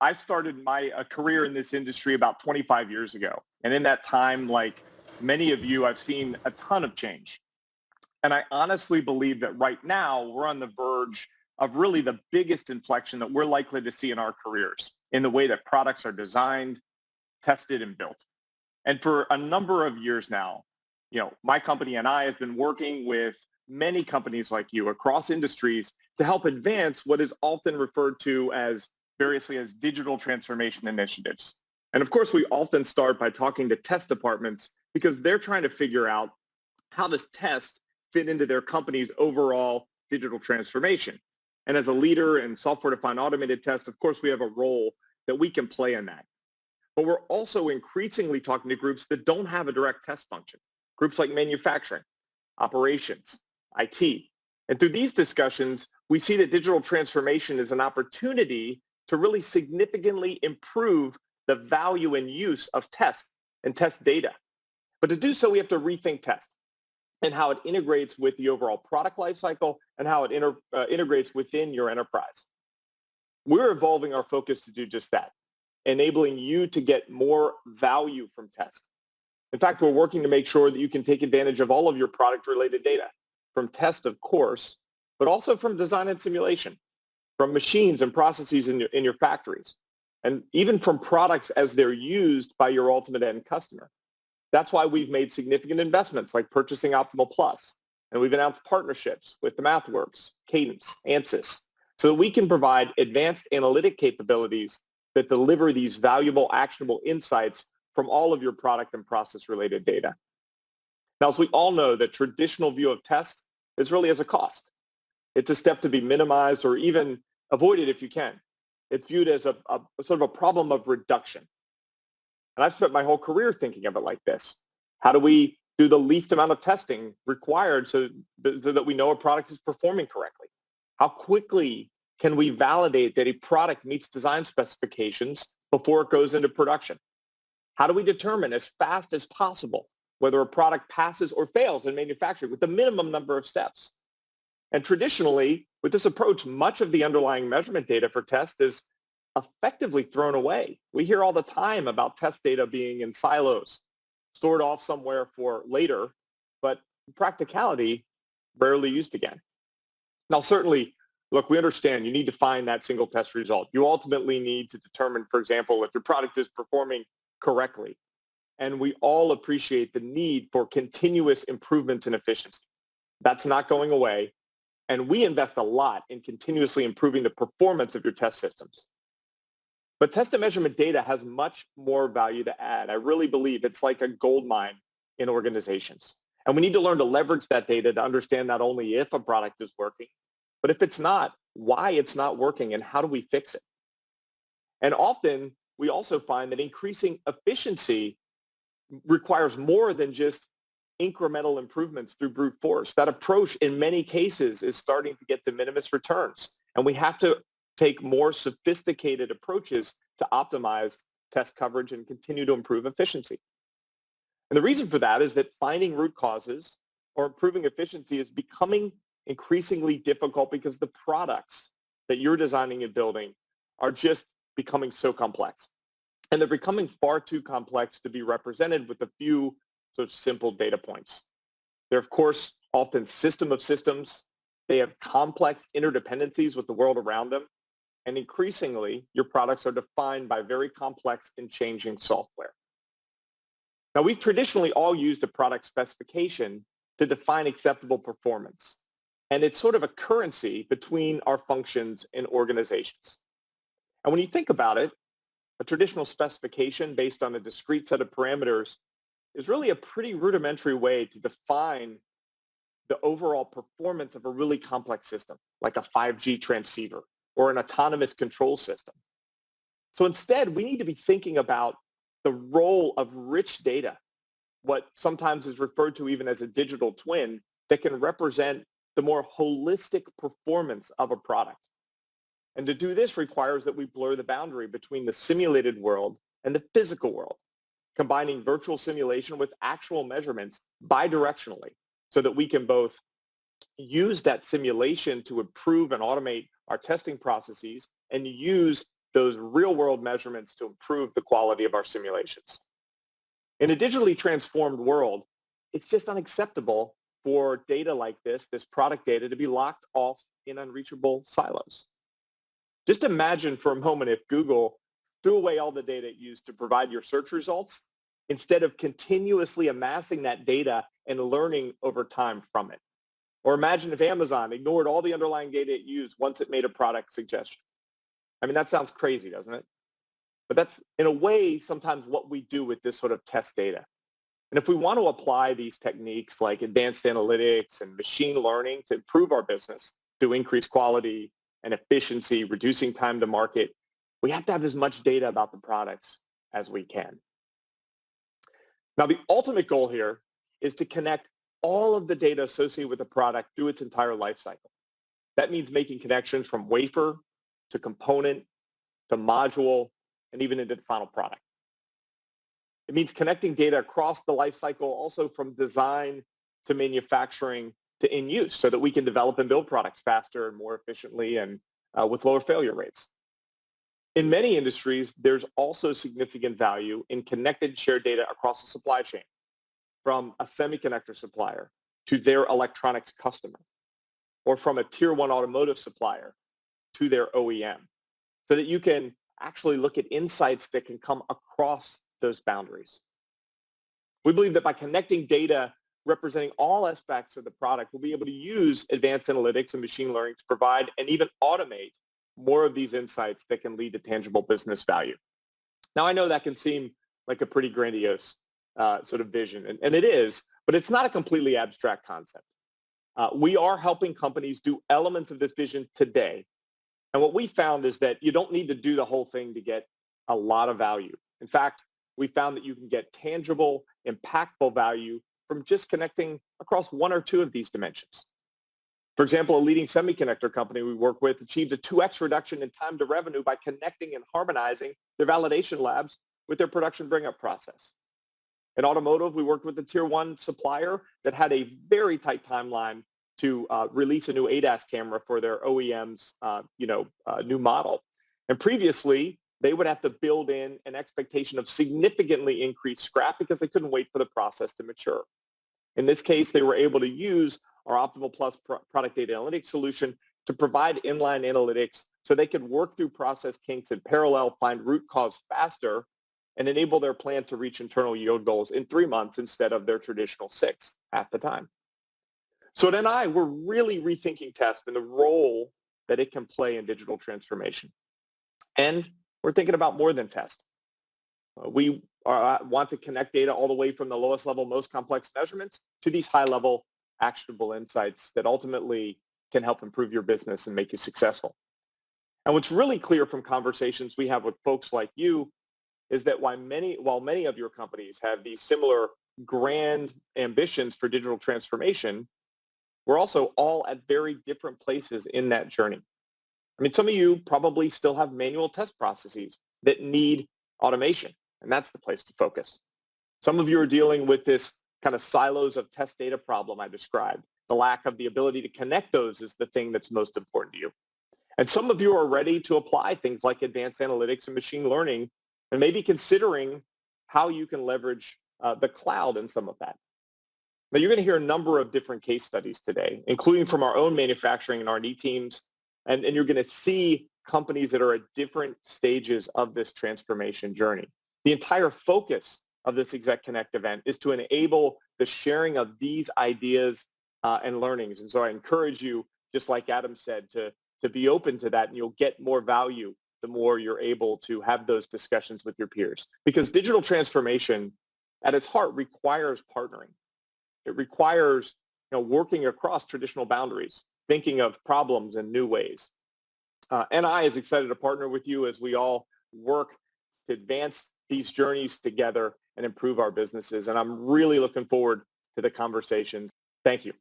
I started my career in this industry about 25 years ago. And in that time, like many of you, I've seen a ton of change. And I honestly believe that right now we're on the verge of really the biggest inflection that we're likely to see in our careers in the way that products are designed, tested, and built. And for a number of years now, my company and I have been working with many companies like you across industries to help advance what is often referred to as variously as digital transformation initiatives. And of course, we often start by talking to test departments because they're trying to figure out how does test fit into their company's overall digital transformation. And as a leader in software-defined automated test, of course, we have a role that we can play in that. But we're also increasingly talking to groups that don't have a direct test function, groups like manufacturing, operations, IT. And through these discussions, we see that digital transformation is an opportunity to really significantly improve the value and use of test and test data. But to do so, we have to rethink test and how it integrates with the overall product lifecycle and how it integrates within your enterprise. We're evolving our focus to do just that, enabling you to get more value from test. In fact, we're working to make sure that you can take advantage of all of your product-related data, from test, of course, but also from design and simulation, from machines and processes in your factories, and even from products as they're used by your ultimate end customer. That's why we've made significant investments like purchasing Optimal Plus, and we've announced partnerships with the MathWorks, Cadence, Ansys, so that we can provide advanced analytic capabilities that deliver these valuable, actionable insights from all of your product and process-related data. Now, as we all know, the traditional view of test is really as a cost. It's a step to be minimized or even avoided if you can. It's viewed as a sort of a problem of reduction. And I've spent my whole career thinking of it like this. How do we do the least amount of testing required so that we know a product is performing correctly? How quickly can we validate that a product meets design specifications before it goes into production? How do we determine as fast as possible whether a product passes or fails in manufacturing with the minimum number of steps? And traditionally, with this approach, much of the underlying measurement data for test is effectively thrown away. We hear all the time about test data being in silos, stored off somewhere for later, but in practicality, rarely used again. Now, certainly, look, we understand you need to find that single test result. You ultimately need to determine, for example, if your product is performing correctly. And we all appreciate the need for continuous improvements in efficiency. That's not going away. And we invest a lot in continuously improving the performance of your test systems. But test and measurement data has much more value to add. I really believe it's like a gold mine in organizations. And we need to learn to leverage that data to understand not only if a product is working, but if it's not, why it's not working and how do we fix it? And often we also find that increasing efficiency requires more than just incremental improvements through brute force. That approach in many cases is starting to get de minimis returns. And we have to take more sophisticated approaches to optimize test coverage and continue to improve efficiency. And the reason for that is that finding root causes or improving efficiency is becoming increasingly difficult because the products that you're designing and building are just becoming so complex. And they're becoming far too complex to be represented with a few sort of simple data points. They're, of course, often system of systems. They have complex interdependencies with the world around them. And increasingly, your products are defined by very complex and changing software. Now, we've traditionally all used a product specification to define acceptable performance. And it's sort of a currency between our functions and organizations. And when you think about it, a traditional specification based on a discrete set of parameters is really a pretty rudimentary way to define the overall performance of a really complex system, like a 5G transceiver or an autonomous control system. So instead, we need to be thinking about the role of rich data, what sometimes is referred to even as a digital twin, that can represent the more holistic performance of a product. And to do this requires that we blur the boundary between the simulated world and the physical world, combining virtual simulation with actual measurements bidirectionally so that we can both use that simulation to improve and automate our testing processes and use those real-world measurements to improve the quality of our simulations. In a digitally transformed world, it's just unacceptable for data like this product data, to be locked off in unreachable silos. Just imagine for a moment if Google threw away all the data it used to provide your search results instead of continuously amassing that data and learning over time from it. Or imagine if Amazon ignored all the underlying data it used once it made a product suggestion. I mean, that sounds crazy, doesn't it? But that's, in a way, sometimes what we do with this sort of test data. And if we want to apply these techniques like advanced analytics and machine learning to improve our business, to increase quality and efficiency, reducing time to market, we have to have as much data about the products as we can. Now, the ultimate goal here is to connect all of the data associated with the product through its entire life cycle. That means making connections from wafer to component to module and even into the final product. It means connecting data across the life cycle, also from design to manufacturing to in use, so that we can develop and build products faster and more efficiently and with lower failure rates. In many industries, there's also significant value in connected shared data across the supply chain, from a semiconductor supplier to their electronics customer, or from a tier one automotive supplier to their OEM, so that you can actually look at insights that can come across those boundaries. We believe that by connecting data representing all aspects of the product, we'll be able to use advanced analytics and machine learning to provide and even automate more of these insights that can lead to tangible business value. Now, I know that can seem like a pretty grandiose sort of vision, and it is, but it's not a completely abstract concept. We are helping companies do elements of this vision today. And what we found is that you don't need to do the whole thing to get a lot of value. In fact, we found that you can get tangible, impactful value from just connecting across one or two of these dimensions. For example, a leading semiconductor company we work with achieved a 2x reduction in time to revenue by connecting and harmonizing their validation labs with their production bring-up process. In automotive, we worked with a tier one supplier that had a very tight timeline to release a new ADAS camera for their OEM's new model. And previously, they would have to build in an expectation of significantly increased scrap because they couldn't wait for the process to mature. In this case, they were able to use our Optimal Plus product data analytics solution to provide inline analytics so they could work through process kinks in parallel, find root cause faster, and enable their plant to reach internal yield goals in 3 months instead of their traditional 6 at the time. So at NI, we're really rethinking test and the role that it can play in digital transformation. And we're thinking about more than test. We want to connect data all the way from the lowest level, most complex measurements to these high-level actionable insights that ultimately can help improve your business and make you successful. And what's really clear from conversations we have with folks like you is that while many of your companies have these similar grand ambitions for digital transformation, we're also all at very different places in that journey. I mean, some of you probably still have manual test processes that need automation, and that's the place to focus. Some of you are dealing with this kind of silos of test data problem I described. The lack of the ability to connect those is the thing that's most important to you. And some of you are ready to apply things like advanced analytics and machine learning and maybe considering how you can leverage the cloud in some of that. Now, you're going to hear a number of different case studies today, including from our own manufacturing and R&D teams, and you're going to see companies that are at different stages of this transformation journey. The entire focus of this Exec Connect event is to enable the sharing of these ideas and learnings. And so I encourage you, just like Adam said, to be open to that, and you'll get more value the more you're able to have those discussions with your peers. Because digital transformation at its heart requires partnering. It requires working across traditional boundaries, thinking of problems in new ways. NI is excited to partner with you as we all work to advance these journeys together and improve our businesses. And I'm really looking forward to the conversations. Thank you.